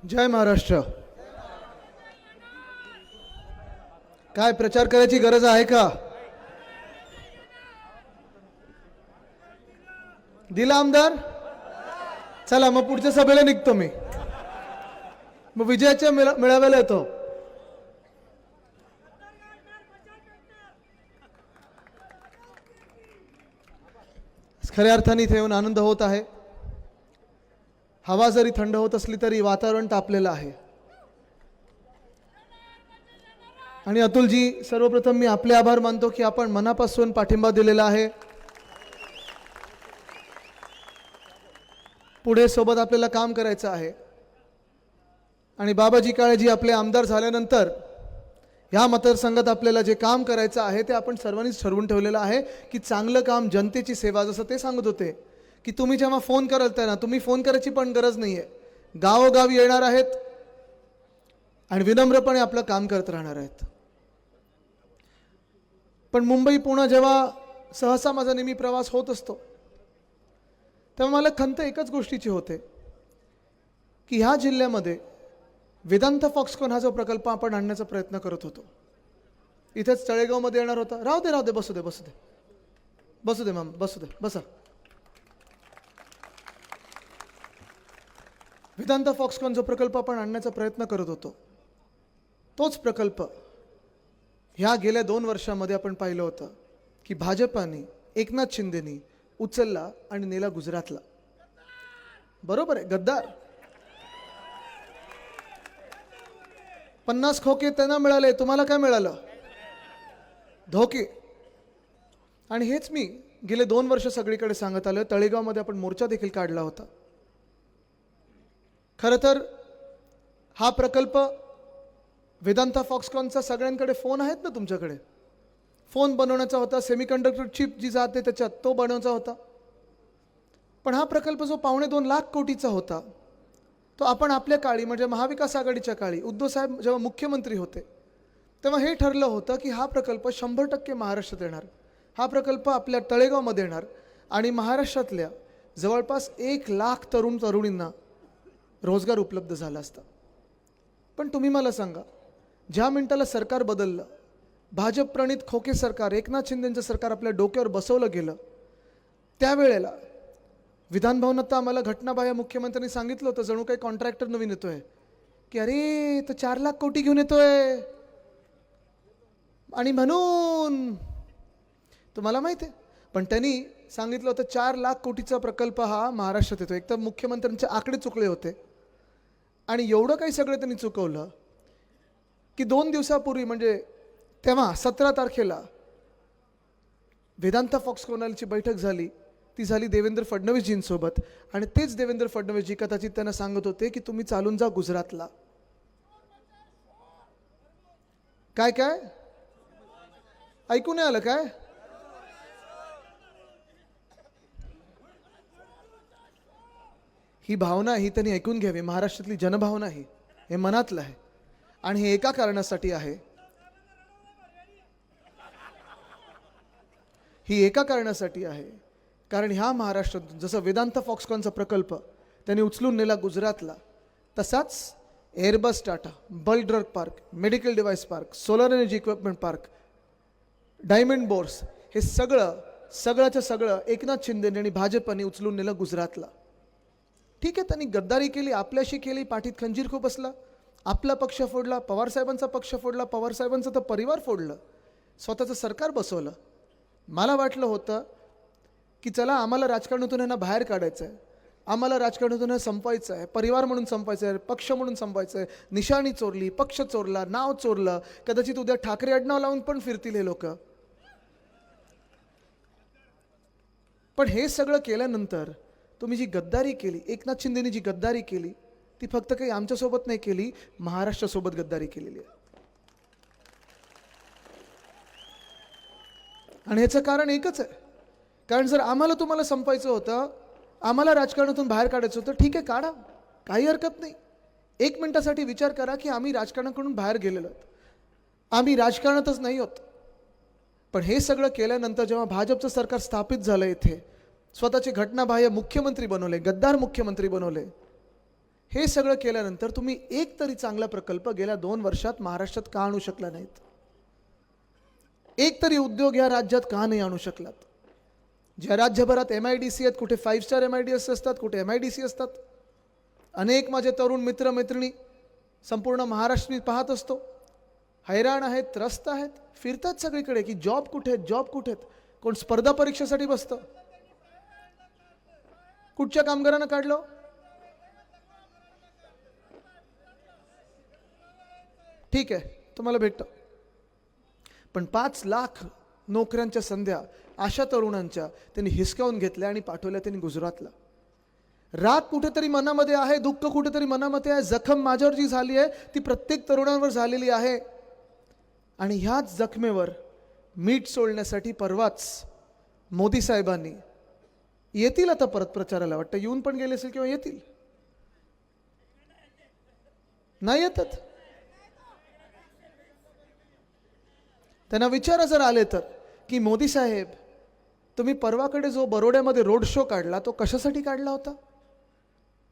जय महाराष्ट्र. काय प्रचार करायची गरज आहे का? दिला आमदार. चला मग पुढच्या सभेला निघतो मी. मग विजयाच्या मेळाव्याला येतो. खऱ्या अर्थाने इथे येऊन आनंद होत आहे. हवा जरी थंड होत असली तरी वातावरण तापलेलं आहे. आणि अतुलजी, सर्वप्रथम मी आपले आभार मानतो की आपण मनापासून पाठिंबा दिलेला आहे. पुढे सोबत आपल्याला काम करायचं आहे. आणि बाबाजी काळेजी आपले आमदार झाल्यानंतर ह्या मतदारसंघात आपल्याला जे काम करायचं आहे ते आपण सर्वांनीच ठरवून ठेवलेलं आहे की चांगलं काम, जनतेची सेवा. जसं ते सांगत होते की तुम्ही जेव्हा फोन करताय ना, तुम्ही फोन करायची पण गरज नाही आहे. गावोगावी येणार आहेत आणि विनम्रपणे आपलं काम करत राहणार आहेत. पण मुंबई पुणे जेव्हा सहसा माझा नेहमी प्रवास होत असतो तेव्हा मला खंत एकच गोष्टीची होते की ह्या जिल्ह्यामध्ये वेदांत फॉक्सकॉन हा जो प्रकल्प आपण आणण्याचा प्रयत्न करत होतो, इथेच तळेगावमध्ये येणार होता. राहू दे, बसू दे मॅम, बसू दे, बसा. वेदांत फॉक्सकॉन जो प्रकल्प आपण आणण्याचा प्रयत्न करत होतो, तोच प्रकल्प ह्या गेल्या 2 वर्षामध्ये आपण पाहिलं होतं की भाजपाने, एकनाथ शिंदेनी उचलला आणि नेला गुजरातला. बरोबर आहे, गद्दार. 50 खोके त्यांना मिळाले, तुम्हाला काय मिळालं? धोके. आणि हेच मी गेले 2 वर्ष सगळीकडे सांगत आलो. तळेगावमध्ये आपण मोर्चा देखील काढला होता. खरं तर हा प्रकल्प वेदांत फॉक्सकॉनचा सगळ्यांकडे फोन आहेत ना, तुमच्याकडे फोन बनवण्याचा होता. सेमीकंडक्टर चिप जी जाते त्याच्यात तो बनवायचा होता. पण हा प्रकल्प जो 2.25 लाख कोटीचा होता, तो आपण आपल्या काळी म्हणजे महाविकास आघाडीच्या काळी उद्धव साहेब जेव्हा मुख्यमंत्री होते तेव्हा हे ठरलं होतं की हा प्रकल्प 100% महाराष्ट्रात येणार. हा प्रकल्प आपल्या तळेगावमध्ये येणार आणि महाराष्ट्रातल्या जवळपास 1 लाख तरुण तरुणींना रोजगार उपलब्ध झाला असता. पण तुम्ही मला सांगा, ज्या मिनिटाला सरकार बदललं, भाजप प्रणित खोके सरकार, एकनाथ शिंदेंचं सरकार आपल्या डोक्यावर बसवलं गेलं, त्यावेळेला विधानभवनात तर आम्हाला घटनाबाह्य मुख्यमंत्र्यांनी सांगितलं होतं जणू काही कॉन्ट्रॅक्टर नवीन येतोय की अरे तो 4 लाख कोटी घेऊन येतोय. आणि म्हणून तुम्हाला माहिती आहे, पण त्यांनी सांगितलं होतं 4 लाख कोटीचा प्रकल्प हा महाराष्ट्रात येतो. एक तर मुख्यमंत्र्यांचे आकडे चुकले होते आणि एवढं काही सगळं त्यांनी चुकवलं की 2 दिवसापूर्वी म्हणजे तेव्हा 17 तारखेला वेदांत फॉक्सकॉनची बैठक झाली. ती झाली देवेंद्र फडणवीसजींसोबत. आणि तेच देवेंद्र फडणवीसजी कदाचित त्यांना सांगत होते की तुम्ही चालून जा गुजरातला. काय काय ऐकू नाही आलं काय? ही भावना ही त्यांनी ऐकून घ्यावी. महाराष्ट्रातली जनभावना ही हे मनातलं आहे आणि हे एका कारणासाठी आहे. ही एका कारणासाठी आहे कारण ह्या महाराष्ट्रात जसं वेदांत फॉक्सकॉनचा प्रकल्प त्यांनी उचलून नेला गुजरातला, तसाच Airbus Tata, bulk drug park, medical device park, solar energy equipment park, diamond bourse, हे सगळ्याचं सगळं एकनाथ शिंदे आणि भाजपने उचलून नेलं गुजरातला. ठीक आहे, त्यांनी गद्दारी केली, आपल्याशी केली, पाठीत खंजीर खूप बसला, आपला पक्ष फोडला, पवारसाहेबांचा पक्ष फोडला, पवारसाहेबांचा तर परिवार फोडलं, स्वतःचं सरकार बसवलं. मला वाटलं होतं की चला आम्हाला राजकारणातून यांना बाहेर काढायचं आहे, आम्हाला राजकारणातून हे संपवायचं आहे, परिवार म्हणून संपवायचं आहे, पक्ष म्हणून संपवायचं आहे. निशाणी चोरली, पक्ष चोरला, नाव चोरलं, कदाचित उद्या ठाकरे आडनाव लावून पण फिरतील हे लोक. पण हे सगळं केल्यानंतर तुम्ही जी गद्दारी केली, एकनाथ शिंदेनी जी गद्दारी केली, ती फक्त काही आमच्यासोबत नाही केली, महाराष्ट्रासोबत गद्दारी केलेली आहे. आणि ह्याचं कारण एकच आहे, कारण जर आम्हाला तुम्हाला संपायचं होतं, आम्हाला राजकारणातून बाहेर काढायचं होतं, ठीक आहे काढा, काही हरकत नाही. 1 मिनिटासाठी विचार करा की आम्ही राजकारणाकडून बाहेर गेलेलो आहोत, आम्ही राजकारणातच नाही होत. पण हे सगळं केल्यानंतर जेव्हा भाजपचं सरकार स्थापित झालं, इथे स्वतःचे घटनाबाह्य मुख्यमंत्री बनवले, गद्दार मुख्यमंत्री बनवले, हे सगळं केल्यानंतर तुम्ही एक तरी चांगला प्रकल्प गेल्या 2 वर्षात महाराष्ट्रात का आणू शकला नाहीत? एक तरी उद्योग या राज्यात का नाही आणू शकलात? ज्या राज्यभरात MIDC आहेत, कुठे 5 स्टार MIDC असतात, कुठे MIDC असतात. अनेक माझे तरुण मित्र मैत्रिणी संपूर्ण महाराष्ट्र मी पाहत असतो, हैराण आहेत, त्रस्त आहेत, फिरतात सगळीकडे की जॉब कुठे आहेत, जॉब कुठे आहेत. कोण स्पर्धा परीक्षेसाठी बसतं. कुठच्या कामगारांना काढलं? ठीक आहे, तुम्हाला भेटतं. पण 5 लाख नोकऱ्यांच्या संध्या अशा तरुणांच्या त्यांनी हिसकावून घेतल्या आणि पाठवल्या त्यांनी गुजरातला. राग कुठेतरी मनामध्ये आहे, दुःख कुठेतरी मनामध्ये आहे, जखम माझ्यावर जी झाली आहे ती प्रत्येक तरुणांवर झालेली आहे. आणि ह्याच जखमेवर मीठ सोडण्यासाठी परवाच मोदी साहेबांनी येतील आता परत प्रचाराला, वाटतं येऊन पण गेले असेल किंवा येतील, नाही येतात. त्यांना विचारा जर आले तर की मोदी साहेब, तुम्ही परवाकडे जो बरोड्यामध्ये रोड शो काढला तो कशासाठी काढला होता?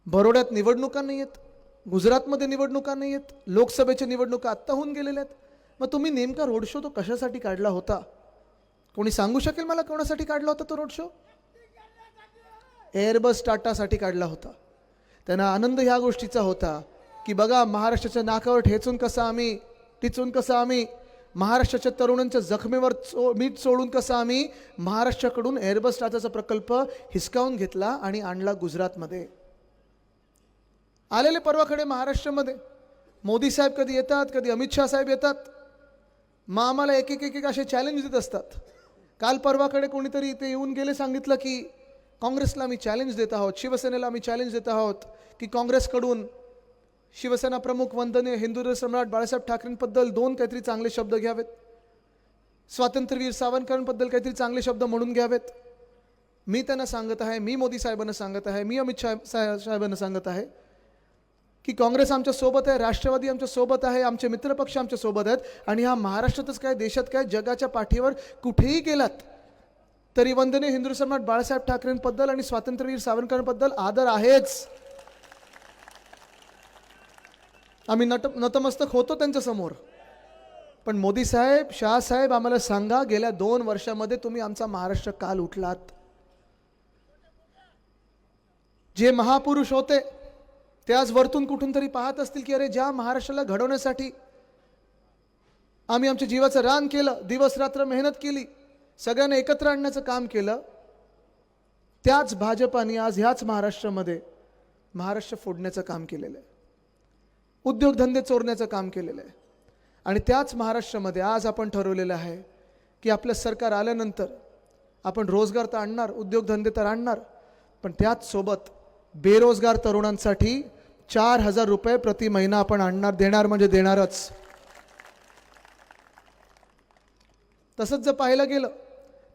बरोड्यात निवडणुका नाही आहेत, गुजरातमध्ये निवडणुका नाही आहेत, लोकसभेच्या निवडणुका आत्ता होऊन गेलेल्या आहेत. मग तुम्ही नेमका रोड शो तो कशासाठी काढला होता? कोणी सांगू शकेल मला कोणासाठी काढला होता तो रोड शो? एअरबस टाटासाठी काढला होता. त्यांना आनंद ह्या गोष्टीचा होता की बघा महाराष्ट्राच्या नाकावर टिचून कसं आम्ही महाराष्ट्राच्या तरुणांच्या जखमेवर मीठ सोडून कसं आम्ही महाराष्ट्राकडून एअरबस टाटाचा प्रकल्प हिसकावून घेतला आणि आणला गुजरातमध्ये. आलेले परवाकडे महाराष्ट्रामध्ये मोदी साहेब कधी येतात, कधी अमित शाह साहेब येतात, मग आम्हाला एक एक असे चॅलेंज देत असतात. काल परवाकडे कोणीतरी इथे येऊन गेले, सांगितलं की काँग्रेसला आम्ही चॅलेंज देत आहोत, शिवसेनेला आम्ही चॅलेंज देत आहोत की काँग्रेसकडून शिवसेना प्रमुख वंदनीय हिंदू सम्राट बाळासाहेब ठाकरेंबद्दल 2 काहीतरी चांगले शब्द घ्यावेत, स्वातंत्र्यवीर सावरकरांबद्दल काहीतरी चांगले शब्द म्हणून घ्यावेत. मी त्यांना सांगत आहे, मी मोदी साहेबांना सांगत आहे, मी अमित साहेबांना सांगत आहे की काँग्रेस आमच्या सोबत आहे, राष्ट्रवादी आमच्या सोबत आहे, आमचे मित्रपक्ष आमच्या सोबत आहेत. आणि हा महाराष्ट्रातच काय, देशात काय, जगाच्या पाठीवर कुठेही गेलात तरी वंदनीय हिंदू सम्राट बाळासाहेब ठाकरेंबद्दल आणि स्वातंत्र्यवीर सावरकरांबद्दल आदर आहेच. आम्ही नतमस्तक होतो त्यांच्या समोर. पण मोदी साहेब, शाह साहेब, आम्हाला सांगा, गेल्या 2 वर्षामध्ये तुम्ही आमचा महाराष्ट्र का लुटलात? जे महापुरुष होते ते आज वरतून कुठून तरी पाहत असतील की अरे, ज्या महाराष्ट्राला घडवण्यासाठी आम्ही आमच्या जीवाचं रान केलं, दिवस रात्र मेहनत केली, सगळ्यांना एकत्र आणण्याचं काम केलं, त्याच भाजपाने आज ह्याच महाराष्ट्रामध्ये महाराष्ट्र फोडण्याचं काम केलेलं आहे, उद्योगधंदे चोरण्याचं काम केलेलं आहे. आणि त्याच महाराष्ट्रामध्ये आज आपण ठरवलेलं आहे की आपलं सरकार आल्यानंतर आपण रोजगार तर आणणार, उद्योगधंदे तर आणणार, पण त्याच सोबत बेरोजगार तरुणांसाठी 4,000 रुपये प्रति महिना आपण देणार म्हणजे देणारच. तसंच जर पाहायला गेलं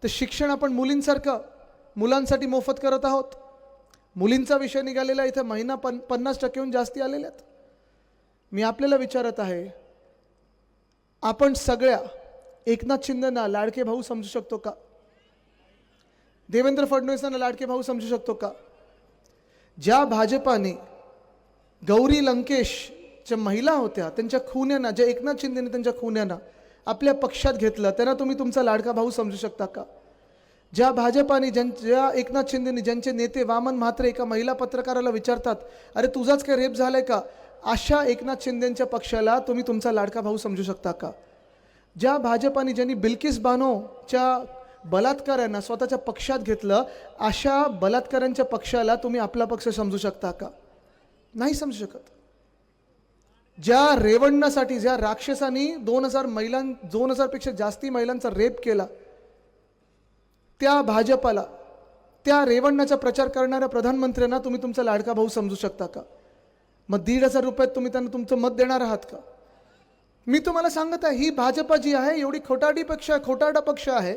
तर शिक्षण आपण मुलांसाठी मोफत करत आहोत. मुलींचा विषय निघालेला इथे महिना 50%हून जास्ती आलेले आहेत. मी आपल्याला विचारत आहे, आपण सगळ्या एकनाथ शिंदेंना लाडके भाऊ समजू शकतो का? देवेंद्र फडणवीसांना लाडके भाऊ समजू शकतो का? ज्या भाजपाने गौरी लंकेशच्या महिला होत्या त्यांच्या खुन्यांना, ज्या एकनाथ शिंदेने त्यांच्या खुन्यांना आपल्या पक्षात घेतलं, त्यांना तुम्ही तुमचा लाडका भाऊ समजू शकता का? ज्या भाजपाने ज्या एकनाथ शिंदेने, ज्यांचे नेते वामन म्हात्रे एका महिला पत्रकाराला विचारतात, अरे तुझाच काय रेप झालाय का, अशा एकनाथ शिंदेच्या पक्षाला तुम्ही तुमचा लाडका भाऊ समजू शकता का? ज्या भाजपाने, ज्यांनी बिल्किस बानोच्या बलात्कारांना स्वतःच्या पक्षात घेतलं, अशा बलात्कारांच्या पक्षाला तुम्ही आपला पक्ष समजू शकता का? नाही समजू शकत. ज्या रेवण्णासाठी, ज्या राक्षसांनी 2000 पेक्षा जास्ती महिलांचा रेप केला, त्या भाजपाला, त्या रेवण्णाचा प्रचार करणाऱ्या प्रधानमंत्र्यांना तुम्ही तुमचा लाडका भाऊ समजू शकता का? मग 1,500 रुपयात तुम्ही त्यांना तुमचं मत देणार आहात का? मी तुम्हाला सांगत आहे, ही भाजपा जी आहे एवढी खोटारडा पक्ष आहे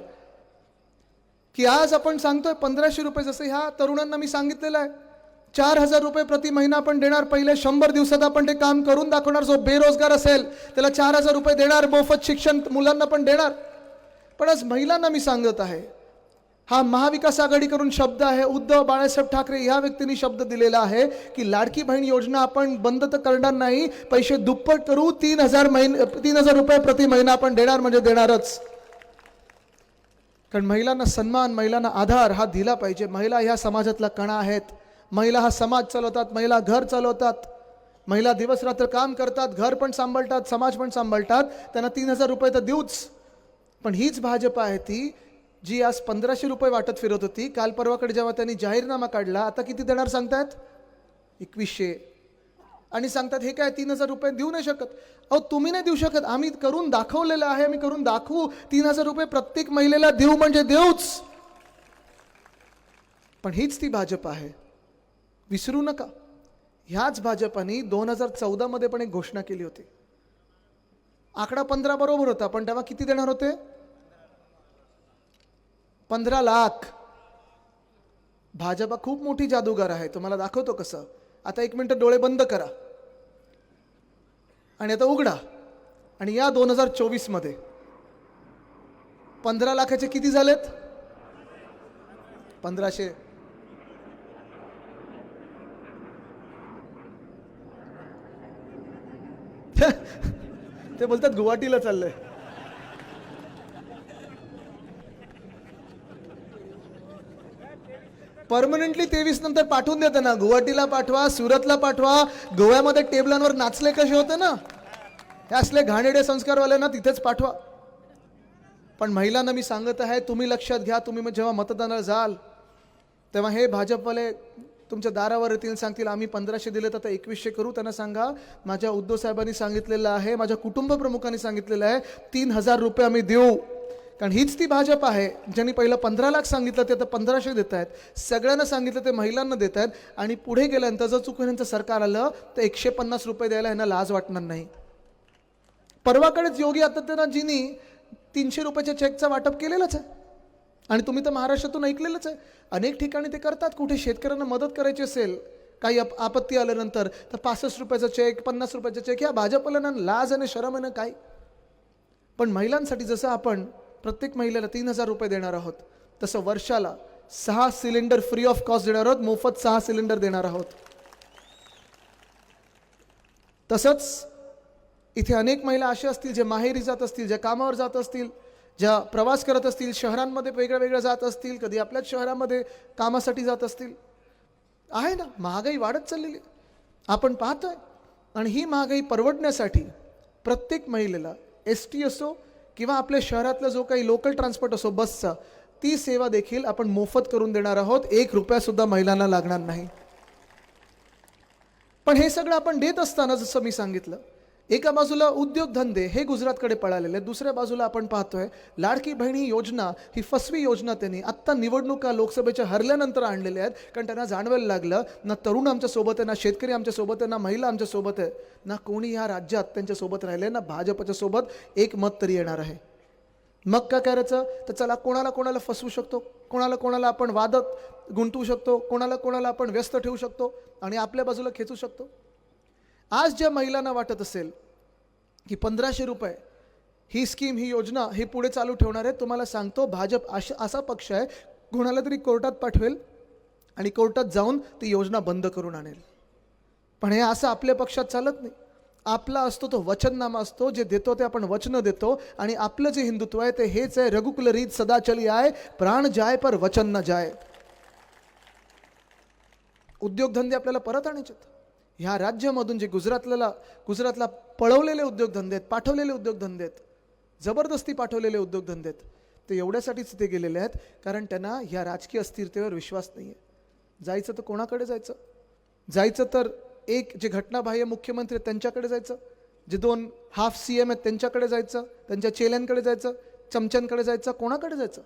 की आज आपण सांगतोय 1,500 रुपये, जसं ह्या तरुणांना मी सांगितलेलं आहे 4,000 रुपये प्रति महिना आपण देणार. पहिले 100 दिवसात आपण ते काम करून दाखवणार. जो बेरोजगार असेल त्याला 4,000 रुपये देणार, मोफत शिक्षण मुलांना पण देणार. पण आज महिलांना मी सांगत आहे हा महाविकास आघाडीकडून शब्द आहे. उद्धव बाळासाहेब ठाकरे या व्यक्तींनी शब्द दिलेला आहे की लाडकी बहीण योजना आपण बंद तर करणार नाही, पैसे दुप्पट करू, 3,000 रुपये प्रति महिना आपण देणार म्हणजे देणारच. कारण महिलांना सन्मान, महिलांना आधार हा दिला पाहिजे. महिला ह्या समाजातला कणा आहेत. महिला हा समाज चालवतात, महिला घर चालवतात, महिला दिवस रात्र काम करतात, घर पण सांभाळतात, समाज पण सांभाळतात. त्यांना 3,000 रुपये तर देऊच. पण हीच भाजप आहे ती जी आज 1,500 रुपये वाटत फिरत होती. काल परवाकडे जेव्हा त्यांनी जाहीरनामा काढला, आता किती देणार सांगतायत? 2,100. आणि सांगतात हे काय 3,000 रुपये देऊ नाही शकत. अहो तुम्ही नाही देऊ शकत, आम्ही करून दाखवलेलं आहे, आम्ही करून दाखवू. 3,000 रुपये प्रत्येक महिलेला देऊ म्हणजे देऊच. पण हीच ती भाजप आहे, विसरू नका. ह्याच भाजपाने 2014 मध्ये पण एक घोषणा केली होती. आकडा 15 बरोबर होता, पण तेव्हा किती देणार होते? 15 लाख. भाजपा खूप मोठी जादूगार आहे, तुम्हाला दाखवतो कसं. आता 1 मिनिट डोळे बंद करा आणि आता उघडा आणि या 2024 मध्ये 15 लाखाचे किती झालेत? 1,500. ते बोलतात गुवाहाटीला चाललंय. परमनंटली 23 नंतर पाठवून देते ना. गुवाहाटीला पाठवा, सुरतला पाठवा. गोव्यामध्ये टेबलांवर नाचले कसे होते ना, हे असले घाणेडे संस्कारवाल्यांना तिथेच पाठवा. पण महिलांना मी सांगत आहे, तुम्ही लक्षात घ्या. तुम्ही जेव्हा मतदानाला जाल तेव्हा हे भाजपवाले तुमच्या दारावर येतील, सांगतील आम्ही 1,500 दिले तर 2,100 करू. त्यांना सांगा माझ्या उद्धव साहेबांनी सांगितलेलं आहे, माझ्या कुटुंब प्रमुखांनी सांगितलेलं आहे 3,000 रुपये आम्ही देऊ. कारण हीच ती भाजप आहे ज्यांनी पहिलं 15 लाख सांगितलं ते आता 1,500 देत आहेत. सगळ्यांना सांगितलं ते महिलांना देत आहेत. आणि पुढे गेल्यानंतर जर चुकून यांचं सरकार आलं तर 150 रुपये द्यायला यांना लाज वाटणार नाही. परवाकडेच योगी आदित्यनाथजींनी 300 रुपयाच्या चेकचं वाटप केलेलंच आहे. आणि तुम्ही तर महाराष्ट्रातून ऐकलेलंच आहे, अनेक ठिकाणी ते करतात. कुठे शेतकऱ्यांना मदत करायची असेल, काही आपत्ती आल्यानंतर, तर 65 रुपयाचा चेक, 50 रुपयाचा चेक. ह्या भाजपवाल्यांना लाज आणि शरम आहे काय. पण महिलांसाठी जसं आपण प्रत्येक महिलेला 3,000 रुपये देणार आहोत, तसं वर्षाला 6 सिलेंडर फ्री ऑफ कॉस्ट देणार आहोत. मोफत 6 सिलेंडर देणार आहोत. तसंच इथे अनेक महिला अशा असतील जे माहेरी जात असतील, ज्या कामावर जात असतील, ज्या प्रवास करत असतील, शहरांमध्ये वेगळ्या वेगळ्या जात असतील, कधी आपल्याच शहरामध्ये कामासाठी जात असतील. आहे ना, महागाई वाढत चाललेली आपण पाहतोय. आणि ही महागाई परवडण्यासाठी प्रत्येक महिलेला ST असो किंवा आपल्या शहरातला जो काही लोकल ट्रान्सपोर्ट असो, बसचा, ती सेवा देखील आपण मोफत करून देणार आहोत. 1 रुपया सुद्धा महिलांना लागणार नाही. पण हे सगळं आपण देत असताना जसं मी सांगितलं, एका बाजूला उद्योगधंदे हे गुजरातकडे पळालेले, दुसऱ्या बाजूला आपण पाहतोय लाडकी बहीण ही योजना, ही फसवी योजना त्यांनी आत्ता निवडणुका लोकसभेच्या हरल्यानंतर आणलेल्या आहेत. कारण त्यांना जाणवायला लागलं ना तरुण आमच्या सोबत आहे, ना शेतकरी आमच्या सोबत आहे, ना महिला आमच्या सोबत आहे, ना कोणी या राज्यात त्यांच्या सोबत राहिले, ना भाजपच्या सोबत एक मत तरी येणार आहे. मग काय करायचं? तर चला कोणाला कोणाला फसवू शकतो, कोणाला कोणाला आपण वादात गुंतवू शकतो, कोणाला कोणाला आपण व्यस्त ठेवू शकतो आणि आपल्या बाजूला खेचू शकतो. आज ज्या महिलांना वाटत असेल की 1,500 रुपये ही स्कीम, ही योजना ही पुढे चालू ठेवणार आहे, तुम्हाला सांगतो भाजप असा पक्ष आहे कोणाला तरी कोर्टात पाठवेल आणि कोर्टात जाऊन ती योजना बंद करून आणेल. पण हे असं आपल्या पक्षात चालत नाही. आपला असतो तो वचननामा असतो, जे देतो ते आपण वचन देतो. आणि आपलं जे हिंदुत्व आहे ते हेच आहे, रघुकुल रीत सदा चली आए, प्राण जाय पर वचन न जाय. उद्योगधंदे आपल्याला परत आणायचे. ह्या राज्यामधून जे गुजरातला पळवलेले उद्योगधंदे आहेत, पाठवलेले उद्योगधंदे आहेत, जबरदस्ती पाठवलेले उद्योगधंदे आहेत, ते एवढ्यासाठीच ते गेलेले आहेत कारण त्यांना ह्या राजकीय अस्थिरतेवर विश्वास नाही आहे. जायचं तर कोणाकडे जायचं? जायचं तर एक जे घटनाबाह्य मुख्यमंत्री आहेत त्यांच्याकडे जायचं, जे 2 हाफ CM आहेत त्यांच्याकडे जायचं, त्यांच्या चेल्यांकडे जायचं, चमच्यांकडे जायचं, कोणाकडे जायचं?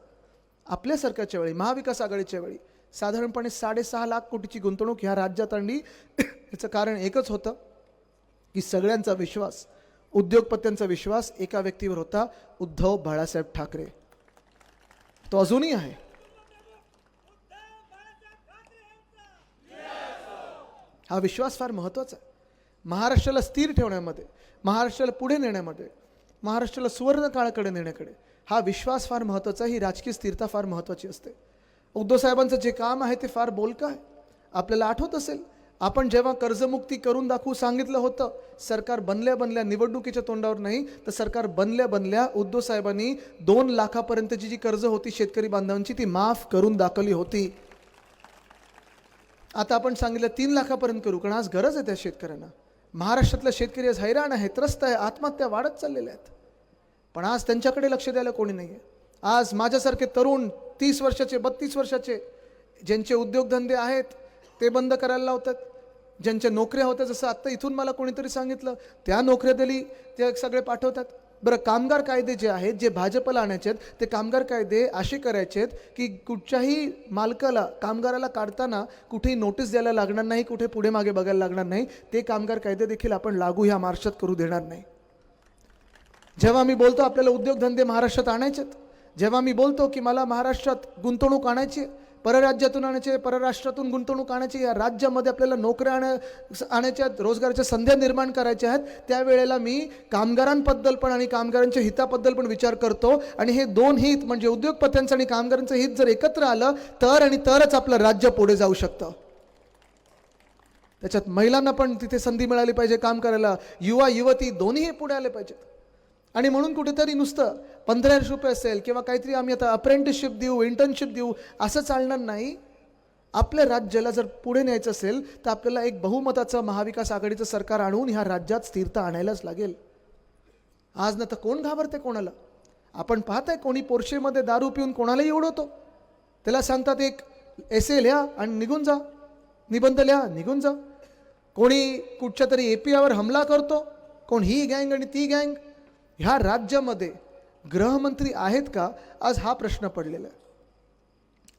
आपल्या सरकारच्या वेळी, महाविकास आघाडीच्या वेळी साधारणपणे 6.5 लाख कोटीची गुंतवणूक ह्या राज्यात आणली. याचं कारण एकच होतं की सगळ्यांचा विश्वास, उद्योगपत्यांचा विश्वास एका व्यक्तीवर होता, उद्धव बाळासाहेब ठाकरे. तो अजूनही आहे. हा विश्वास फार महत्त्वाचा आहे. महाराष्ट्राला स्थिर ठेवण्यामध्ये, महाराष्ट्राला पुढे नेण्यामध्ये, महाराष्ट्राला सुवर्ण काळाकडे नेण्याकडे हा विश्वास फार महत्त्वाचा आहे. ही राजकीय स्थिरता फार महत्त्वाची असते. उद्धव साहेबांचं जे काम आहे ते फार बोलकं आहे. आपल्याला आठवत असेल, आपण जेव्हा कर्जमुक्ती करून दाखवू सांगितलं होतं, सरकार बनल्या निवडणुकीच्या तोंडावर नाही तर सरकार बनल्या उद्धव साहेबांनी 2 लाखापर्यंतची जी कर्ज होती शेतकरी बांधवांची ती माफ करून दाखवली होती. आता आपण सांगितलं 3 लाखापर्यंत करू, कारण आज गरज आहे त्या शेतकऱ्यांना. महाराष्ट्रातला शेतकरी आज हैराण आहे, त्रस्त आहे, आत्महत्या वाढत चाललेल्या आहेत. पण आज त्यांच्याकडे लक्ष द्यायला कोणी नाही आहे. आज माझ्यासारखे तरुण 30 वर्षाचे 32 वर्षाचे ज्यांचे उद्योगधंदे आहेत ते बंद करायला लावतात, ज्यांच्या नोकऱ्या होत्या, जसं आत्ता इथून मला कोणीतरी सांगितलं त्या नोकऱ्या दिली ते सगळे पाठवतात. बरं, कामगार कायदे जे आहेत जे भाजपला आणायचे आहेत ते कामगार कायदे असे करायचे आहेत की कुठच्याही मालकाला कामगाराला काढताना कुठेही नोटीस द्यायला लागणार नाही, कुठे पुढे मागे बघायला लागणार नाही. ते कामगार कायदे देखील आपण लागू ह्या महाराष्ट्रात करू देणार नाही. जेव्हा मी बोलतो आपल्याला उद्योगधंदे महाराष्ट्रात आणायचेत, जेव्हा मी बोलतो की मला महाराष्ट्रात गुंतवणूक आणायची, परराज्यातून आणायचे, परराष्ट्रातून गुंतवणूक आणायची, या राज्यामध्ये आपल्याला नोकऱ्या आणायच्या आहेत, रोजगाराच्या संध्या निर्माण करायच्या आहेत, त्यावेळेला मी कामगारांबद्दल पण आणि कामगारांच्या हिताबद्दल पण विचार करतो. आणि हे 2 हित म्हणजे उद्योगपत्यांचं आणि कामगारांचं हित जर एकत्र आलं तर आणि तरच आपलं राज्य पुढे जाऊ शकतं. त्याच्यात महिलांना पण तिथे संधी मिळाली पाहिजे काम करायला, युवा युवती दोन्ही पुढे आले पाहिजेत. आणि म्हणून कुठेतरी नुसतं 1500 रुपये असेल किंवा काहीतरी आम्ही आता अप्रेंटिसशिप देऊ, इंटर्नशिप देऊ असं चालणार नाही. आपल्या राज्याला जर पुढे न्यायचं असेल तर आपल्याला एक बहुमताचं महाविकास आघाडीचं सरकार आणून ह्या राज्यात स्थिरता आणायलाच लागेल. आज ना तर कोण घाबरते कोणाला? आपण पाहताय कोणी पोर्शेमध्ये दारू पिऊन कोणालाही उडवतो. त्याला सांगतात एक एसे लिहा आणि निघून जा, निबंध लिहा निघून जा. कोणी कुठच्या तरी APIवर हमला करतो, कोण ही गँग आणि ती गँग. ह्या राज्यामध्ये गृहमंत्री आहेत का आज हा प्रश्न पडलेला आहे.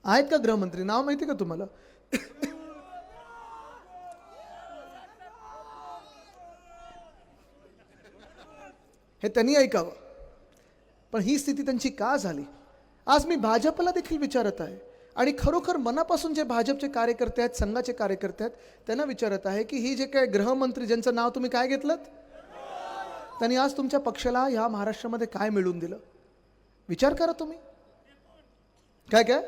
आहेत का गृहमंत्री? नाव माहिती का तुम्हाला? हे त्यांनी ऐकावं. पण ही स्थिती त्यांची का झाली? आज मी भाजपला देखील विचारत आहे आणि खरोखर मनापासून जे भाजपचे कार्यकर्ते आहेत, संघाचे कार्यकर्ते आहेत, त्यांना विचारत आहे की ही जे काय गृहमंत्री ज्यांचं नाव तुम्ही काय घेतलं, त्यांनी आज तुमच्या पक्षाला ह्या महाराष्ट्रामध्ये काय मिळवून दिलं? विचार करा तुम्ही. काय काय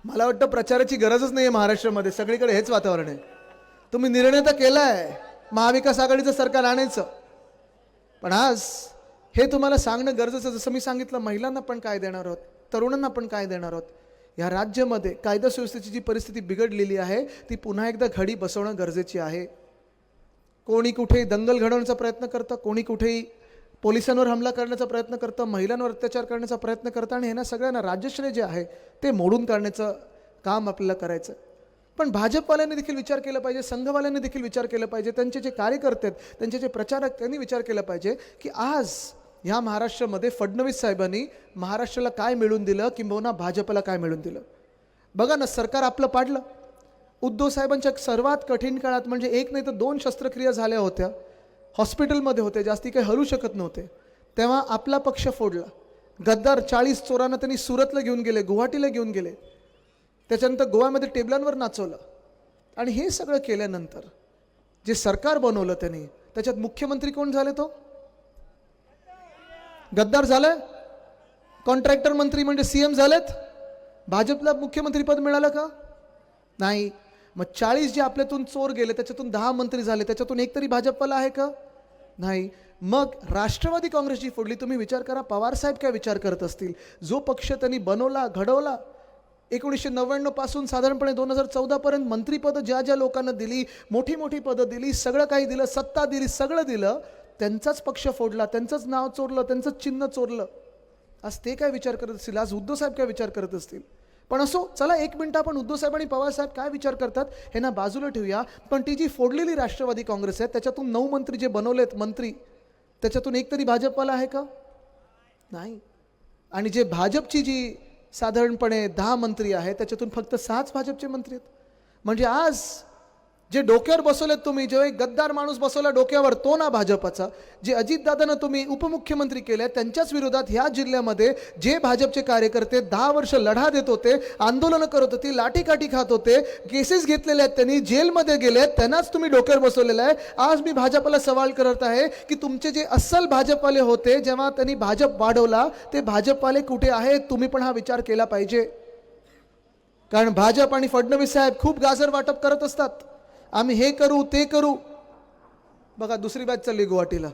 मला वाटतं प्रचाराची गरजच नाही आहे महाराष्ट्रामध्ये, सगळीकडे हेच वातावरण आहे. तुम्ही निर्णय तर केलाय महाविकास आघाडीचं सरकार आणायचं, पण आज हे तुम्हाला सांगणं गरजेचं. जसं मी सांगितलं, महिलांना पण काय देणार आहोत, तरुणांना पण काय देणार आहोत. या राज्यामध्ये कायदा सुव्यवस्थेची जी परिस्थिती बिघडलेली आहे ती पुन्हा एकदा घडी बसवणं गरजेची आहे. कोणी कुठेही दंगल घडवण्याचा प्रयत्न करतं, कोणी कुठेही पोलिसांवर हमला करण्याचा प्रयत्न करतं, महिलांवर अत्याचार करण्याचा प्रयत्न करतं. आणि हे ना सगळ्यांना राज्यश्रेय जे आहे ते मोडून काढण्याचं काम आपल्याला करायचं. पण भाजपवाल्यांनी देखील विचार केला पाहिजे, संघवाल्यांनी देखील विचार केला पाहिजे, त्यांचे जे कार्यकर्ते आहेत, त्यांचे जे प्रचारक, त्यांनी विचार केला पाहिजे की आज ह्या महाराष्ट्रामध्ये फडणवीस साहेबांनी महाराष्ट्राला काय मिळवून दिलं, किंबहुना भाजपला काय मिळवून दिलं. बघा ना, सरकार आपलं पाडलं. उद्धव साहेबांच्या सर्वात कठीण काळात म्हणजे 1 नाही तर 2 शस्त्रक्रिया झाल्या होत्या, हॉस्पिटलमध्ये होते, जास्ती काही हलू शकत नव्हते, तेव्हा आपला पक्ष फोडला. गद्दार 40 चोरांना त्यांनी सुरतला घेऊन गेले, गुवाहाटीला घेऊन गेले, त्याच्यानंतर गोव्यामध्ये टेबलांवर नाचवलं. आणि हे सगळं केल्यानंतर जे सरकार बनवलं त्यांनी, त्याच्यात मुख्यमंत्री कोण झाले? तो गद्दार झालाय. कॉन्ट्रॅक्टर मंत्री म्हणजे CM झालेत. भाजपला मुख्यमंत्रीपद मिळालं का? नाही. मग 40 जे आपल्यातून चोर गेले त्याच्यातून 10 मंत्री झाले, त्याच्यातून एक तरी भाजपला आहे का? नाही. मग राष्ट्रवादी काँग्रेस जी फोडली, तुम्ही विचार करा पवार साहेब काय विचार करत असतील. जो पक्ष त्यांनी बनवला, घडवला, 1999 पासून साधारणपणे 2014 पर्यंत मंत्रीपदं ज्या ज्या लोकांना दिली, मोठी मोठी पदं दिली, सगळं काही दिलं, सत्ता दिली, सगळं दिलं, त्यांचाच पक्ष फोडला, त्यांचंच नाव चोरलं, त्यांचंच चिन्ह चोरलं. आज ते काय विचार करत असतील, आज उद्धव साहेब काय विचार करत असतील. पण असो, चला 1 मिनिट आपण उद्धव साहेब आणि पवार साहेब काय विचार करतात हे ना बाजूला ठेवूया. पण ती जी फोडलेली राष्ट्रवादी काँग्रेस आहे त्याच्यातून 9 मंत्री जे बनवलेत मंत्री, त्याच्यातून एक तरी भाजपवाला आहे का? नाही. आणि जे भाजपची जी साधारणपणे 10 मंत्री आहेत त्याच्यातून फक्त 6च भाजपचे मंत्री आहेत. म्हणजे आज जे डोक्यावर बसवलेत तुम्ही, जो एक गद्दार माणूस बसवला डोक्यावर, तो ना भाजपाचा. जे अजितदादांना तुम्ही उपमुख्यमंत्री केले, त्यांच्याच विरोधात ह्या जिल्ह्यामध्ये जे भाजपचे कार्यकर्ते 10 वर्ष लढा देत होते, आंदोलनं करत होते, लाठीकाठी खात होते, केसेस घेतलेले आहेत, त्यांनी जेलमध्ये गेले, त्यांनाच तुम्ही डोक्यावर बसवलेलं आहे. आज मी भाजपला सवाल करत आहे की तुमचे जे अस्सल भाजपवाले होते, जेव्हा त्यांनी भाजप वाढवला, ते भाजपवाले कुठे आहेत? तुम्ही पण हा विचार केला पाहिजे. कारण भाजप आणि फडणवीस साहेब खूप गाजर वाटप करत असतात. आम्ही हे करू ते करू. बघा दुसरी बॅच चालली गुवाहाटीला.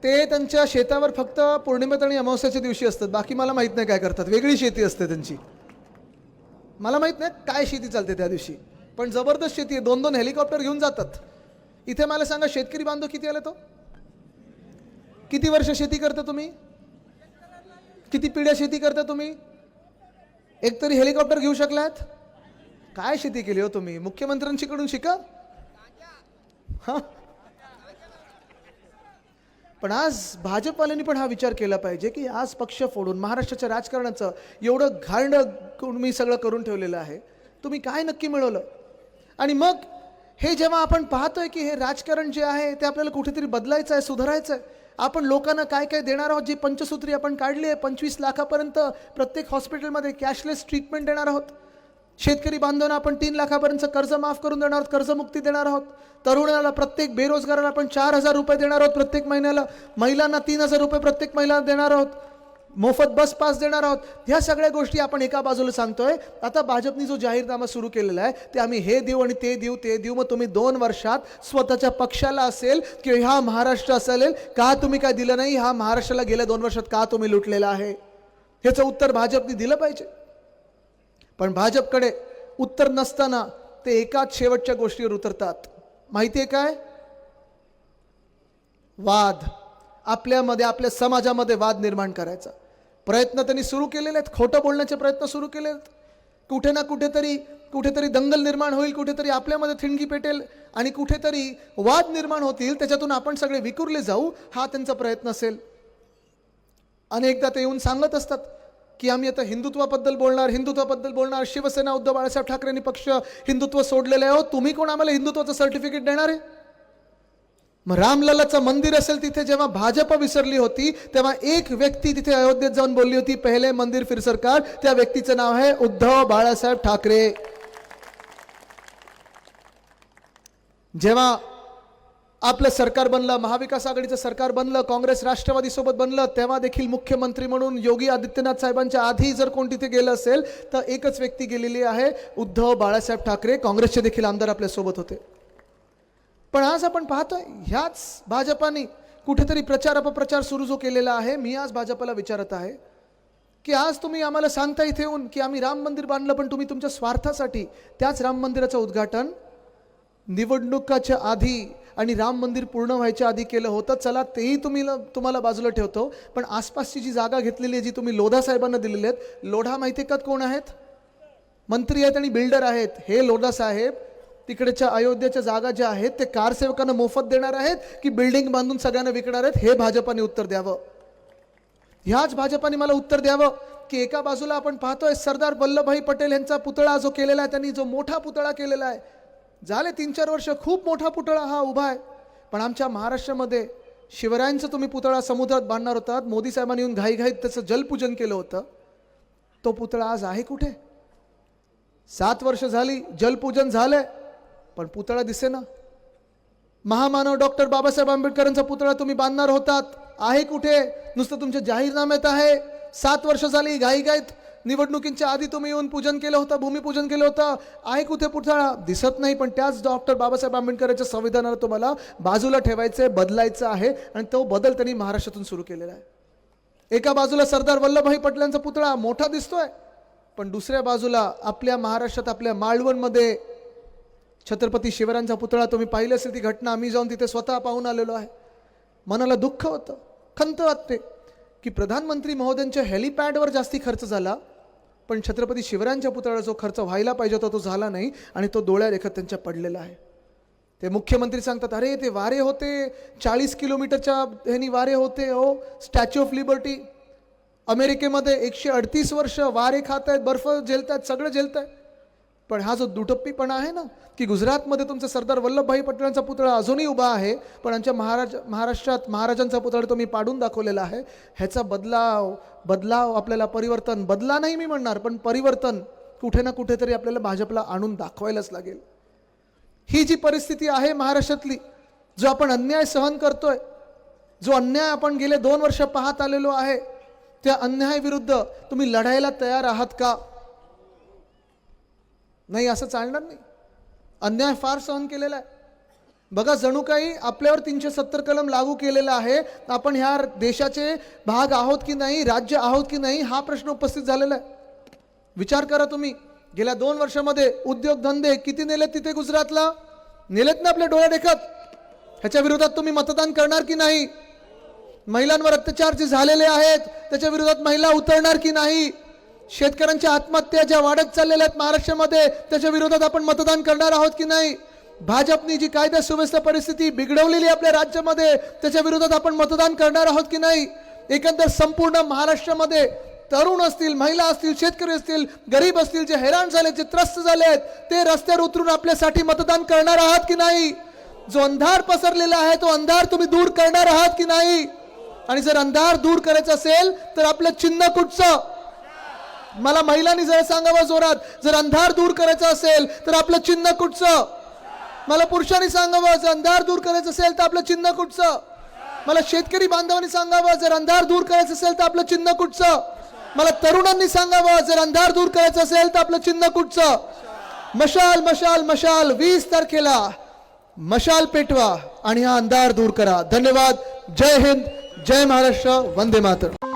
ते त्यांच्या शेतावर फक्त पौर्णिमेत आणि अमावस्याच्या दिवशी असतात, बाकी मला माहित नाही काय करतात. वेगळी शेती असते त्यांची, मला माहित नाही काय शेती चालते त्या दिवशी, पण जबरदस्त शेती आहे. 2-2 हेलिकॉप्टर घेऊन जातात. इथे मला सांगा, शेतकरी बांधव किती आले? तो किती वर्ष शेती करता तुम्ही? किती पिढ्या शेती करता तुम्ही? एक तरी हेलिकॉप्टर घेऊ शकलात? काय शेती केली हो तुम्ही? मुख्यमंत्र्यांकडून शिका. हा, पण आज भाजपवाल्यांनी पण हा विचार केला पाहिजे की आज पक्ष फोडून महाराष्ट्राच्या राजकारणाचं एवढं घाण तुम्ही सगळं करून ठेवलेलं आहे. तुम्ही काय नक्की मिळवलं? आणि मग हे जेव्हा आपण पाहतोय की हे राजकारण जे आहे ते आपल्याला कुठेतरी बदलायचं आहे, सुधारायचं आहे. आपण लोकांना काय काय देणार आहोत? जी पंचसूत्री आपण काढली आहे, 25 लाखापर्यंत प्रत्येक हॉस्पिटलमध्ये कॅशलेस ट्रीटमेंट देणार आहोत. शेतकरी बांधवांना आपण 3 लाखापर्यंत कर्ज माफ करून देणार आहोत, कर्जमुक्ती देणार आहोत. तरुणाला, प्रत्येक बेरोजगाराला आपण 4,000 रुपये देणार आहोत प्रत्येक महिन्याला. महिलांना 3,000 रुपये प्रत्येक महिन्याला देणार आहोत. मोफत बस पास देणार आहोत. ह्या सगळ्या गोष्टी आपण एका बाजूला सांगतोय. आता भाजपनी जो जाहीरनामा सुरू केलेला आहे ते आम्ही हे देऊ आणि ते देऊ ते देऊ. मग तुम्ही 2 वर्षात स्वतःच्या पक्षाला असेल किंवा ह्या महाराष्ट्र असेल का तुम्ही काय दिलं नाही? ह्या महाराष्ट्राला गेल्या 2 वर्षात का तुम्ही लुटलेला आहे? ह्याचं उत्तर भाजपने दिलं पाहिजे. पण भाजपकडे उत्तर नसताना ते एकाच शेवटच्या गोष्टीवर उतरतात. माहिती आहे काय? वाद. आपल्यामध्ये, आपल्या समाजामध्ये वाद निर्माण करायचा प्रयत्न त्यांनी सुरू केलेले आहेत. खोटं बोलण्याचे प्रयत्न सुरू केले आहेत. कुठे ना कुठेतरी दंगल निर्माण होईल, कुठेतरी आपल्यामध्ये थिणगी पेटेल आणि कुठेतरी वाद निर्माण होतील, त्याच्यातून आपण सगळे विखुरले जाऊ, हा त्यांचा प्रयत्न असेल. अनेकदा ते येऊन सांगत असतात की आम्ही आता हिंदुत्वाबद्दल बोलणार. शिवसेना, उद्धव बाळासाहेब ठाकरेंनी पक्ष हिंदुत्व सोडलेलं आहे. हो, तुम्ही कोण आम्हाला हिंदुत्वाचं सर्टिफिकेट देणार आहे? मग रामलल्लाचं मंदिर असेल तिथे जेव्हा भाजप विसरली होती तेव्हा एक व्यक्ती तिथे अयोध्येत जाऊन बोलली होती, पहिले मंदिर फिर सरकार. त्या व्यक्तीचं नाव आहे उद्धव बाळासाहेब ठाकरे. जेव्हा आपलं सरकार बनलं, महाविकास आघाडीचं सरकार बनलं, काँग्रेस राष्ट्रवादी सोबत बनलं, तेव्हा देखील मुख्यमंत्री म्हणून योगी आदित्यनाथ साहेबांच्या आधी जर कोण तिथे गेलं असेल तर एकच व्यक्ती गेलेली आहे, उद्धव बाळासाहेब ठाकरे. काँग्रेसचे देखील आमदार आपल्या सोबत होते. पण आज आपण पाहतोय ह्याच भाजपाने कुठेतरी प्रचार अपप्रचार सुरू जो केलेला आहे. मी आज भाजपला विचारत आहे की आज तुम्ही आम्हाला सांगता इथे येऊन की आम्ही राम मंदिर बांधलं, पण तुम्ही तुमच्या स्वार्थासाठी त्याच राम मंदिराचं उद्घाटन निवडणुकाच्या आधी आणि राम मंदिर पूर्ण व्हायच्या आधी केलं होतं. चला, तेही तुम्हाला बाजूला ठेवतो, पण आसपासची जी जागा घेतलेली आहे, जी तुम्ही लोढा साहेबांना दिलेली आहेत, लोढा माहिती आहे का कोण आहेत? मंत्री आहेत आणि बिल्डर आहेत. हे लोढा साहेब तिकडच्या अयोध्येच्या जागा ज्या आहेत ते कारसेवकांना मोफत देणार आहेत की बिल्डिंग बांधून सगळ्यांना विकणार आहेत? हे भाजपाने उत्तर द्यावं. ह्याच भाजपाने मला उत्तर द्यावं की एका बाजूला आपण पाहतोय सरदार वल्लभभाई पटेल यांचा पुतळा जो केलेला आहे, त्यांनी जो मोठा पुतळा केलेला आहे, झाले 3-4 वर्ष खूप मोठा पुतळा हा उभा आहे. पण आमच्या महाराष्ट्रामध्ये शिवरायांचा तुम्ही पुतळा समुद्रात बांधणार होतात, मोदी साहेबांनी येऊन घाईघाईत त्याचं जलपूजन केलं होतं. तो पुतळा आज आहे कुठे? 7 वर्ष झाली, जलपूजन झालंय पण पुतळा दिसेना. महामानव डॉक्टर बाबासाहेब आंबेडकरांचा पुतळा तुम्ही बांधणार होतात, आहे कुठे? नुसतं तुमच्या जाहीरनाम्यात आहे. 7 वर्ष झाली, घाईघाईत निवडणुकींच्या आधी तुम्ही येऊन पूजन केलं होतं, भूमिपूजन केलं होतं, आहे कुठे पुतळा? दिसत नाही. पण त्याच डॉक्टर बाबासाहेब आंबेडकरांच्या संविधानाला तुम्हाला बाजूला ठेवायचं, बदलायचं आहे आणि तो बदल त्यांनी महाराष्ट्रातून सुरू केलेला आहे. एका बाजूला सरदार वल्लभभाई पटेलांचा पुतळा मोठा दिसतोय, पण दुसऱ्या बाजूला आपल्या महाराष्ट्रात, आपल्या मालवणमध्ये छत्रपती शिवरायांचा पुतळा तुम्ही पाहिलं असेल ती घटना. आम्ही जाऊन तिथे स्वतः पाहून आलेलो आहे. मनाला दुःख होतं, खंत वाटते की प्रधानमंत्री महोदयांच्या हेलिपॅडवर जास्ती खर्च झाला, पण छत्रपती शिवरायांच्या पुतळ्याला जो खर्च व्हायला पाहिजे होता तो झाला नाही आणि तो डोळ्यादेखत त्यांच्या पडलेला आहे. ते मुख्यमंत्री सांगतात, अरे ते वारे होते 40 किलोमीटरच्या ह्यानी वारे होते हो, स्टॅच्यू ऑफ लिबर्टी. अमेरिकेमध्ये 138 वर्ष वारे खात आहेत, बर्फ झेलतायत, सगळं झेलतायत. पण हा जो दुटप्पीपणा आहे ना, की गुजरातमध्ये तुमचा सरदार वल्लभभाई पटेलांचा पुतळा अजूनही उभा आहे, पण आमच्या महाराष्ट्रात महाराजांचा पुतळा तो मी पाडून दाखवलेला आहे. ह्याचा बदलाव आपल्याला परिवर्तन, बदला नाही मी म्हणणार, पण परिवर्तन कुठे ना कुठेतरी आपल्याला भाजपला आणून दाखवायलाच लागेल. ही जी परिस्थिती आहे महाराष्ट्रातली, जो आपण अन्याय सहन करतोय, जो अन्याय आपण गेले 2 वर्ष पाहत आलेलो आहे, त्या अन्यायाविरुद्ध तुम्ही लढायला तयार आहात का? नाही, असं चालणार नाही. अन्याय फार सहन केलेला आहे. बघा, जणू काही आपल्यावर 370 कलम लागू केलेला आहे. आपण ह्या देशाचे भाग आहोत की नाही, राज्य आहोत की नाही, हा प्रश्न उपस्थित झालेला आहे. विचार करा तुम्ही, गेल्या 2 वर्षामध्ये उद्योगधंदे किती नेलेत तिथे गुजरातला? नेलेत ना आपल्या डोळ्या देखत. ह्याच्या विरोधात तुम्ही मतदान करणार की नाही? महिलांवर अत्याचार जे झालेले आहेत त्याच्या विरोधात महिला उतरणार की नाही? शेतकऱ्यांच्या आत्महत्या ज्या वाढत चाललेल्या आहेत महाराष्ट्रामध्ये, त्याच्या विरोधात आपण मतदान करणार आहोत की नाही? भाजपनी जी कायदा सुव्यवस्था परिस्थिती बिघडवलेली आपल्या राज्यामध्ये, त्याच्या विरोधात आपण मतदान करणार आहोत की नाही? एकंदर संपूर्ण महाराष्ट्रामध्ये तरुण असतील, महिला असतील, शेतकरी असतील, गरीब असतील, जे हैराण झाले, जे त्रस्त झाले आहेत, ते रस्त्यावर उतरून आपल्यासाठी मतदान करणार आहात की नाही? जो अंधार पसरलेला आहे तो अंधार तुम्ही दूर करणार आहात की नाही? आणि जर अंधार दूर करायचं असेल तर आपलं चिन्ह कुठचं? मला महिलांनी जरा सांगावं जोरात, जर अंधार दूर करायचं असेल तर आपलं चिन्ह कुठचं? मला पुरुषांनी सांगावं, जर अंधार दूर करायचं असेल तर आपलं चिन्ह कुठचं? मला शेतकरी बांधवांनी सांगावं, जर अंधार दूर करायचं असेल तर आपलं चिन्ह कुठचं? मला तरुणांनी सांगावं, जर अंधार दूर करायचं असेल तर आपलं चिन्ह कुठचं? मशाल मशाल मशाल, 20 तारखेला मशाल पेटवा आणि हा अंधार दूर करा. धन्यवाद. जय हिंद, जय महाराष्ट्र, वंदे मातरम.